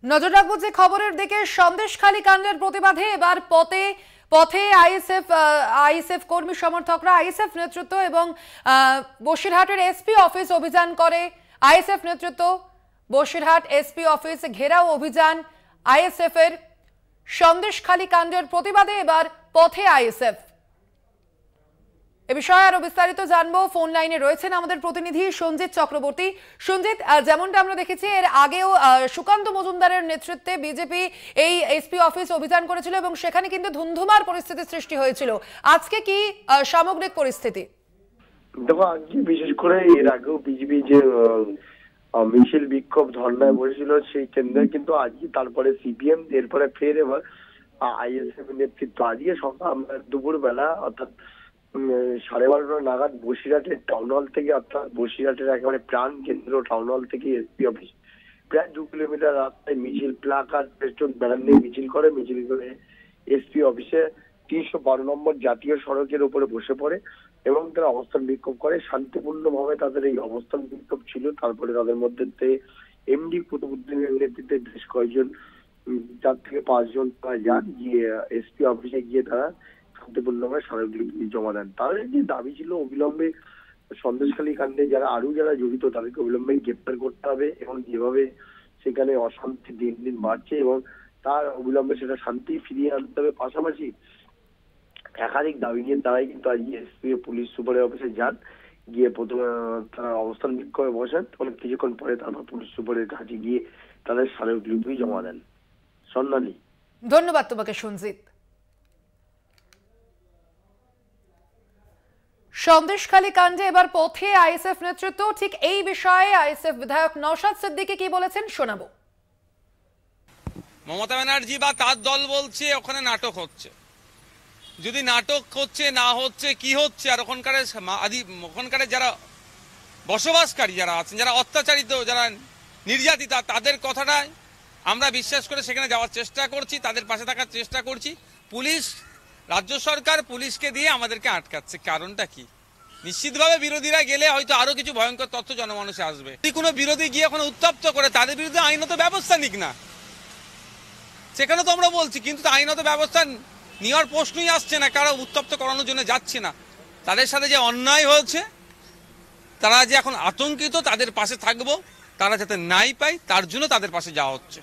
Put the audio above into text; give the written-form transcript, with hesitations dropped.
নজর রাখবো যে খবরের দিকে। সন্দেশখালী কাণ্ডের প্রতিবাদে এবার পথে আইএসএফ কর্মী সমর্থকরা, আইএসএফ নেতৃত্ব এবং বসিরহাটের এসপি অফিস অভিযান করে। আইএসএফ নেতৃত্ব বসিরহাট এসপি অফিস ঘেরাও অভিযান আইএসএফ এর। সন্দেশখালী কাণ্ডের প্রতিবাদে এবার পথে আইএসএফ। এ বিষয়ে আরো বিস্তারিত জানবো। ফোন লাইনে রয়েছেন আমাদের প্রতিনিধি সঞ্জিত চক্রবর্তী। সঞ্জিত, যেমনটা আমরা দেখেছি এর আগেও সুকান্ত মজুমদারের নেতৃত্বে বিজেপি এই এসপি অফিস অভিযান করেছিল এবং সেখানে কিন্তু ধুন্ধুমার পরিস্থিতি সৃষ্টি হয়েছিল। আজকে কি সামগ্রিক পরিস্থিতি? দেখো, আজকে বিশেষ করে এর আগেও বিজেপি যে মিছিল বিক্ষোভ ধর্নায় বসেছিল সেই কেন্দ্রে কিন্তু আজকে তারপরে সিপিএম, এরপরে ফের এবার আইএসএফ নেতৃত্ব। আজকে সকাল দুপুর বেলা অর্থাৎ 12:30 নাগাদ বসিরহাটের টাউন হল থেকে, অর্থাৎ বসিরহাটের একেবারে প্রাণ কেন্দ্র টাউন হল থেকে এসপি অফিস প্রায় 2 কিলোমিটার রাস্তায় মিছিল, প্লাকার্ড, পেস্টন, ব্যানার নিয়ে মিছিল করে এসপি অফিসে 312 নম্বর জাতীয় সড়কের উপরে বসে পড়ে এবং তারা অবস্থান বিক্ষোভ করে। শান্তিপূর্ণভাবে তাদের এই অবস্থান বিক্ষোভ ছিল। তারপরে তাদের মধ্যে এমডি কুতুবুদ্দিনের নেতৃত্বে বেশ কয়েকজন 4 থেকে 5 জন যান, গিয়ে এসপি অফিসে গিয়ে তারা শান্তিপূর্ণভাবে স্মারকলিপি জমা দেন। তাদের যে দাবি ছিল অবিলম্বে সন্দেশখালী কাণ্ডে যারা জড়িত তাদেরকে অবিলম্বে গ্রেপ্তার করতে হবে এবং যেভাবে সেখানে অশান্তি দিন দিন বাড়ছে এবং তার অবিলম্বে সেটা শান্তি ফিরিয়ে আনতে হবে। পাশাপাশি একাধিক দাবি নিয়ে তারাই কিন্তু আজকে এসপি পুলিশ সুপারের অফিসে যান, গিয়ে প্রথমে তারা অবস্থান বিক্ষোভে বসেন। অনেক কিছুক্ষণ পরে তারপর পুলিশ সুপারের কাছে গিয়ে তাদের স্মারকলিপি জমা দেন। সন্ধানী, ধন্যবাদ তোমাকে সঞ্জিত। সন্দেশখালী কাণ্ডে এবার পথে আইএসএফ নেতৃত্ব। ঠিক এই বিষয়ে আইএসএফ বিধায়ক নওশাদ সিদ্দিকী কি বলেছেন শোনাবো। মমতা ব্যানার্জি বা তার দল বলছে ওখানে নাটক হচ্ছে। যদি নাটক হচ্ছে না হচ্ছে কি হচ্ছে, আর ওখানকার যারা বসবাসকারী যারা আছেন, যারা অত্যাচারিত, যারা নির্যাতিতা, তাদের কথাটাই আমরা বিশ্বাস করে সেখানে যাওয়ার চেষ্টা করছি, তাদের পাশে থাকার চেষ্টা করছি। পুলিশ, রাজ্য সরকার পুলিশকে দিয়ে আমাদেরকে আটকাচ্ছে। কারণটা কি? নিশ্চিতভাবে বিরোধীরা গেলে হয়তো আরো কিছু ভয়ঙ্কর তথ্য জনমানুষে আসবে। যদি কোনো বিরোধী গিয়ে ওখানে উত্তপ্ত করে তাদের বিরুদ্ধে আইনত ব্যবস্থা নিক না, সেখানে তো আমরা বলছি, কিন্তু আইনত ব্যবস্থা নেওয়ার প্রশ্নই আসছে না। কারো উত্তপ্ত করানোর জন্য যাচ্ছে না। তাদের সাথে যে অন্যায় হয়েছে, তারা যে এখন আতঙ্কিত, তাদের পাশে থাকবো, তারা যাতে নাই পায় তার জন্য তাদের পাশে যাওয়া হচ্ছে।